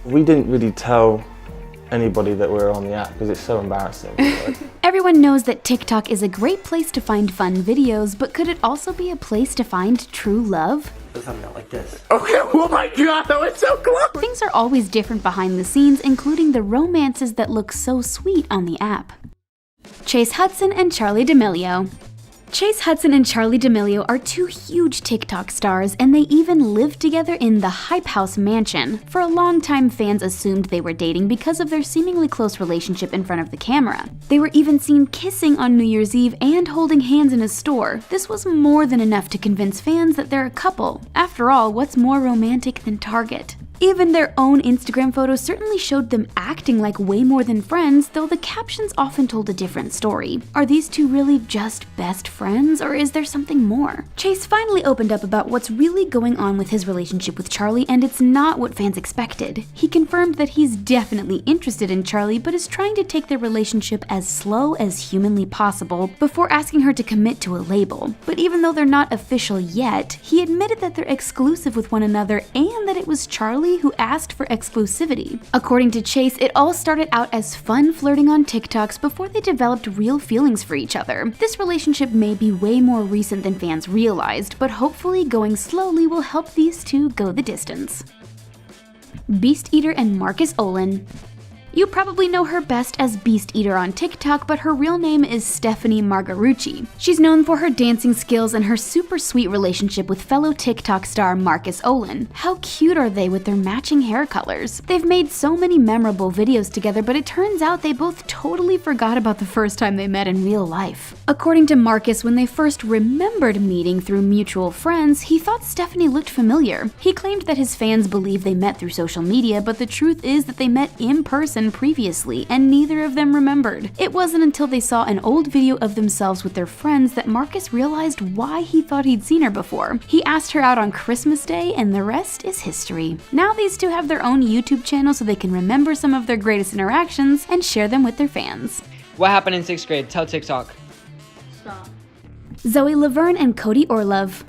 We didn't really tell anybody that we were on the app because it's so embarrassing. Everyone knows that TikTok is a great place to find fun videos, but could it also be a place to find true love? Something like this. Okay, oh my god, that was so close! Things are always different behind the scenes, including the romances that look so sweet on the app. Chase Hudson and Charli D'Amelio. Chase Hudson and Charli D'Amelio are two huge TikTok stars, and they even lived together in the Hype House mansion. For a long time, fans assumed they were dating because of their seemingly close relationship in front of the camera. They were even seen kissing on New Year's Eve and holding hands in a store. This was more than enough to convince fans that they're a couple. After all, what's more romantic than Target? Even their own Instagram photos certainly showed them acting like way more than friends, though the captions often told a different story. Are these two really just best friends, or is there something more? Chase finally opened up about what's really going on with his relationship with Charli, and it's not what fans expected. He confirmed that he's definitely interested in Charli, but is trying to take their relationship as slow as humanly possible before asking her to commit to a label. But even though they're not official yet, he admitted that they're exclusive with one another and that it was Charli who asked for exclusivity. According to Chase, it all started out as fun flirting on TikToks before they developed real feelings for each other. This relationship may be way more recent than fans realized, but hopefully going slowly will help these two go the distance. Beast Eater and Marcus Olin. You probably know her best as Beast Eater on TikTok, but her real name is Stephanie Margarucci. She's known for her dancing skills and her super sweet relationship with fellow TikTok star Marcus Olin. How cute are they with their matching hair colors? They've made so many memorable videos together, but it turns out they both totally forgot about the first time they met in real life. According to Marcus, when they first remembered meeting through mutual friends, he thought Stephanie looked familiar. He claimed that his fans believe they met through social media, but the truth is that they met in person previously, and neither of them remembered. It wasn't until they saw an old video of themselves with their friends that Marcus realized why he thought he'd seen her before. He asked her out on Christmas Day, and the rest is history. Now these two have their own YouTube channel so they can remember some of their greatest interactions and share them with their fans. What happened in 6th grade? Tell TikTok. Stop. Zoe Laverne and Cody Orlov.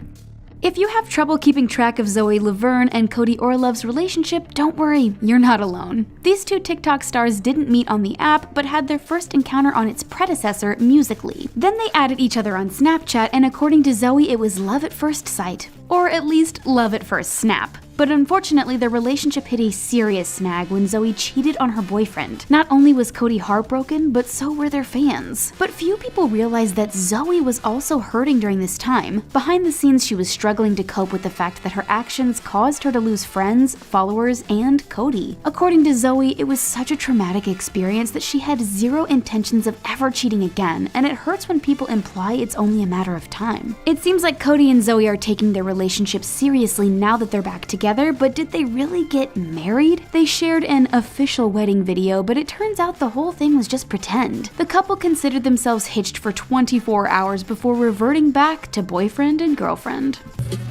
If you have trouble keeping track of Zoe Laverne and Cody Orlov's relationship, don't worry, you're not alone. These two TikTok stars didn't meet on the app, but had their first encounter on its predecessor, Musical.ly. Then they added each other on Snapchat, and according to Zoe, it was love at first sight. Or at least love at first snap. But unfortunately, their relationship hit a serious snag when Zoe cheated on her boyfriend. Not only was Cody heartbroken, but so were their fans. But few people realized that Zoe was also hurting during this time. Behind the scenes, she was struggling to cope with the fact that her actions caused her to lose friends, followers, and Cody. According to Zoe, it was such a traumatic experience that she had zero intentions of ever cheating again, and it hurts when people imply it's only a matter of time. It seems like Cody and Zoe are taking their relationship seriously now that they're back together, but did they really get married? They shared an official wedding video, but it turns out the whole thing was just pretend. The couple considered themselves hitched for 24 hours before reverting back to boyfriend and girlfriend.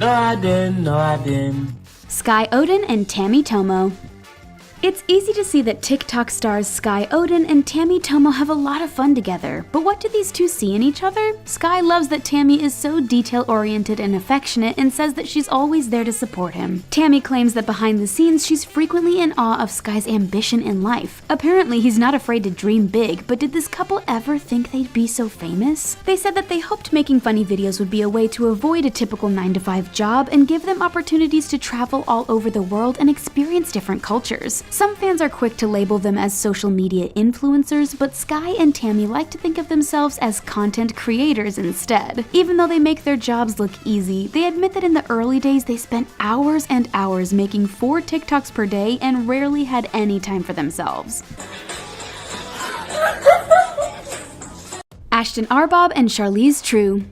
No, I didn't. Sky Odin and Tammy Tomo. It's easy to see that TikTok stars Sky Odin and Tammy Tomo have a lot of fun together, but what do these two see in each other? Sky loves that Tammy is so detail-oriented and affectionate and says that she's always there to support him. Tammy claims that behind the scenes she's frequently in awe of Sky's ambition in life. Apparently he's not afraid to dream big, but did this couple ever think they'd be so famous? They said that they hoped making funny videos would be a way to avoid a typical 9-to-5 job and give them opportunities to travel all over the world and experience different cultures. Some fans are quick to label them as social media influencers, but Sky and Tammy like to think of themselves as content creators instead. Even though they make their jobs look easy, they admit that in the early days they spent hours and hours making 4 TikToks per day and rarely had any time for themselves. Ashton Arbob and Charlize True.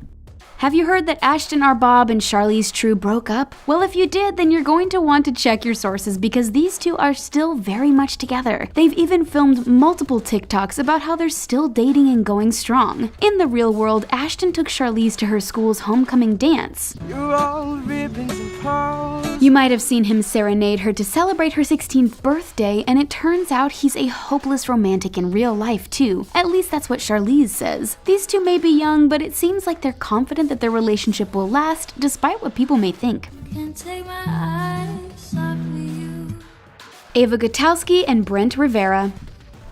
Have you heard that Ashton Arbob and Charlize True broke up? Well, if you did, then you're going to want to check your sources because these two are still very much together. They've even filmed multiple TikToks about how they're still dating and going strong. In the real world, Ashton took Charlize to her school's homecoming dance. You're all ribbons and pearls. You might have seen him serenade her to celebrate her 16th birthday, and it turns out he's a hopeless romantic in real life too. At least that's what Charlize says. These two may be young, but it seems like they're confident that their relationship will last, despite what people may think. Can't take my eyes off of you. Ava Gutowski and Brent Rivera.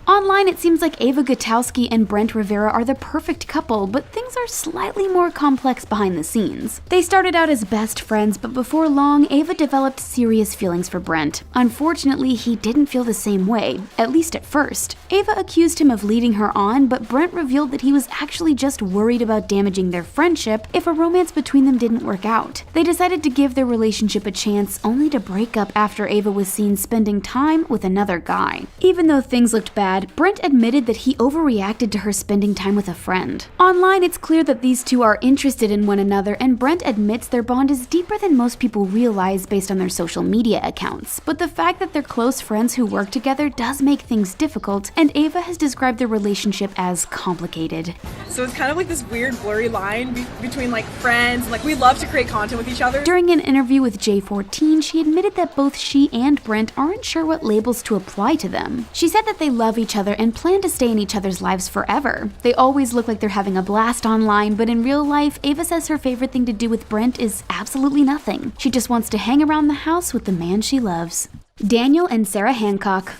Online, it seems like Ava Gutowski and Brent Rivera are the perfect couple, but things are slightly more complex behind the scenes. They started out as best friends, but before long, Ava developed serious feelings for Brent. Unfortunately, he didn't feel the same way, at least at first. Ava accused him of leading her on, but Brent revealed that he was actually just worried about damaging their friendship if a romance between them didn't work out. They decided to give their relationship a chance, only to break up after Ava was seen spending time with another guy. Even though things looked bad, Brent admitted that he overreacted to her spending time with a friend. Online, it's clear that these two are interested in one another, and Brent admits their bond is deeper than most people realize based on their social media accounts. But the fact that they're close friends who work together does make things difficult, and Ava has described their relationship as complicated. So it's kind of like this weird blurry line between like friends, like we love to create content with each other. During an interview with J14, she admitted that both she and Brent aren't sure what labels to apply to them. She said that they love each other and plan to stay in each other's lives forever. They always look like they're having a blast online, but in real life, Ava says her favorite thing to do with Brent is absolutely nothing. She just wants to hang around the house with the man she loves. Daniel and Sarah Hancock.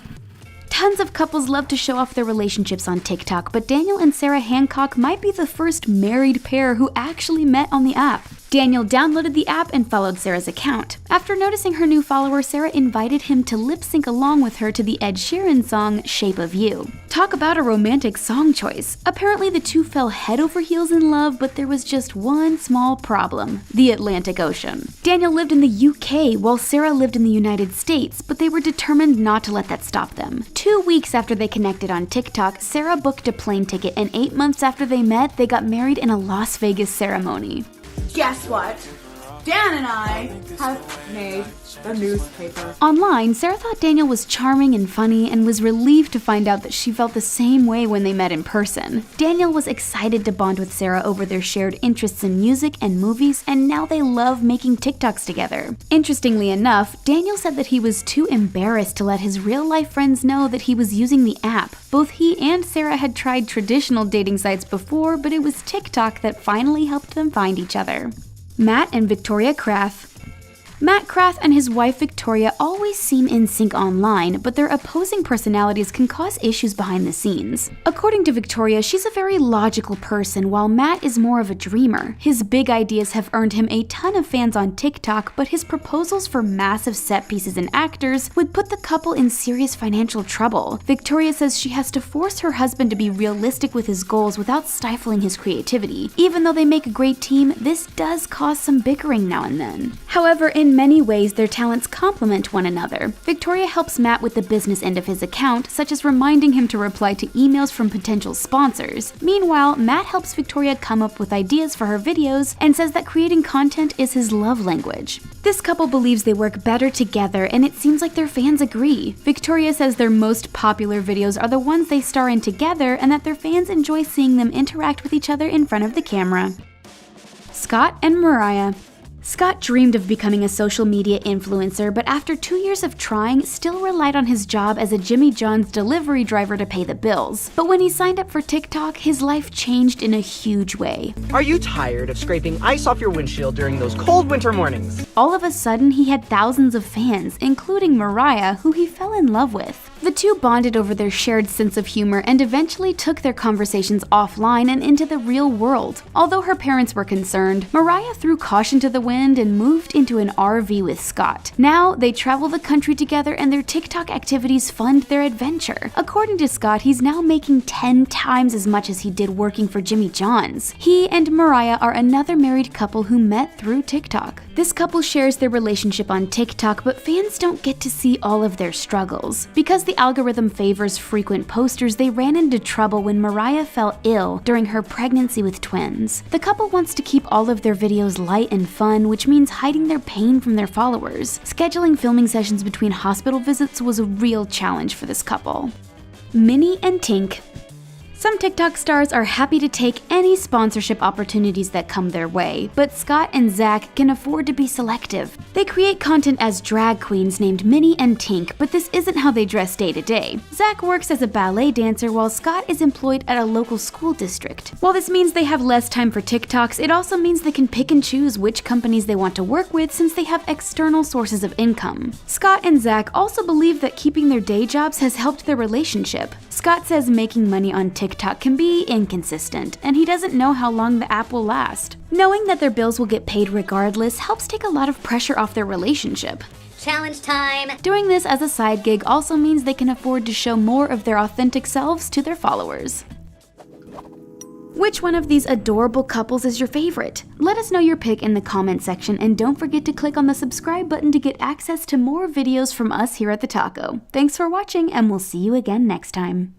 Tons of couples love to show off their relationships on TikTok, but Daniel and Sarah Hancock might be the first married pair who actually met on the app. Daniel downloaded the app and followed Sarah's account. After noticing her new follower, Sarah invited him to lip sync along with her to the Ed Sheeran song Shape of You. Talk about a romantic song choice. Apparently the two fell head over heels in love, but there was just one small problem: the Atlantic Ocean. Daniel lived in the UK while Sarah lived in the United States, but they were determined not to let that stop them. 2 weeks after they connected on TikTok, Sarah booked a plane ticket, and 8 months after they met, they got married in a Las Vegas ceremony. Guess what? Dan and I have made the newspaper. Online, Sarah thought Daniel was charming and funny and was relieved to find out that she felt the same way when they met in person. Daniel was excited to bond with Sarah over their shared interests in music and movies, and now they love making TikToks together. Interestingly enough, Daniel said that he was too embarrassed to let his real-life friends know that he was using the app. Both he and Sarah had tried traditional dating sites before, but it was TikTok that finally helped them find each other. Matt and Victoria Krath. Matt Krath and his wife Victoria always seem in sync online, but their opposing personalities can cause issues behind the scenes. According to Victoria, she's a very logical person, while Matt is more of a dreamer. His big ideas have earned him a ton of fans on TikTok, but his proposals for massive set pieces and actors would put the couple in serious financial trouble. Victoria says she has to force her husband to be realistic with his goals without stifling his creativity. Even though they make a great team, this does cause some bickering now and then. However, in many ways, their talents complement one another. Victoria helps Matt with the business end of his account, such as reminding him to reply to emails from potential sponsors. Meanwhile, Matt helps Victoria come up with ideas for her videos and says that creating content is his love language. This couple believes they work better together, and it seems like their fans agree. Victoria says their most popular videos are the ones they star in together, and that their fans enjoy seeing them interact with each other in front of the camera. Scott and Mariah. Scott dreamed of becoming a social media influencer, but after 2 years of trying, still relied on his job as a Jimmy John's delivery driver to pay the bills. But when he signed up for TikTok, his life changed in a huge way. Are you tired of scraping ice off your windshield during those cold winter mornings? All of a sudden, he had thousands of fans, including Mariah, who he fell in love with. The two bonded over their shared sense of humor and eventually took their conversations offline and into the real world. Although her parents were concerned, Mariah threw caution to the wind and moved into an RV with Scott. Now, they travel the country together and their TikTok activities fund their adventure. According to Scott, he's now making 10 times as much as he did working for Jimmy John's. He and Mariah are another married couple who met through TikTok. This couple shares their relationship on TikTok, but fans don't get to see all of their struggles. Because the algorithm favors frequent posters, they ran into trouble when Mariah fell ill during her pregnancy with twins. The couple wants to keep all of their videos light and fun, which means hiding their pain from their followers. Scheduling filming sessions between hospital visits was a real challenge for this couple. Minnie and Tink. Some TikTok stars are happy to take any sponsorship opportunities that come their way, but Scott and Zach can afford to be selective. They create content as drag queens named Minnie and Tink, but this isn't how they dress day to day. Zach works as a ballet dancer while Scott is employed at a local school district. While this means they have less time for TikToks, it also means they can pick and choose which companies they want to work with since they have external sources of income. Scott and Zach also believe that keeping their day jobs has helped their relationship. Scott says making money on TikTok can be inconsistent, and he doesn't know how long the app will last. Knowing that their bills will get paid regardless helps take a lot of pressure off their relationship. Challenge time! Doing this as a side gig also means they can afford to show more of their authentic selves to their followers. Which one of these adorable couples is your favorite? Let us know your pick in the comment section, and don't forget to click on the subscribe button to get access to more videos from us here at The Taco. Thanks for watching, and we'll see you again next time.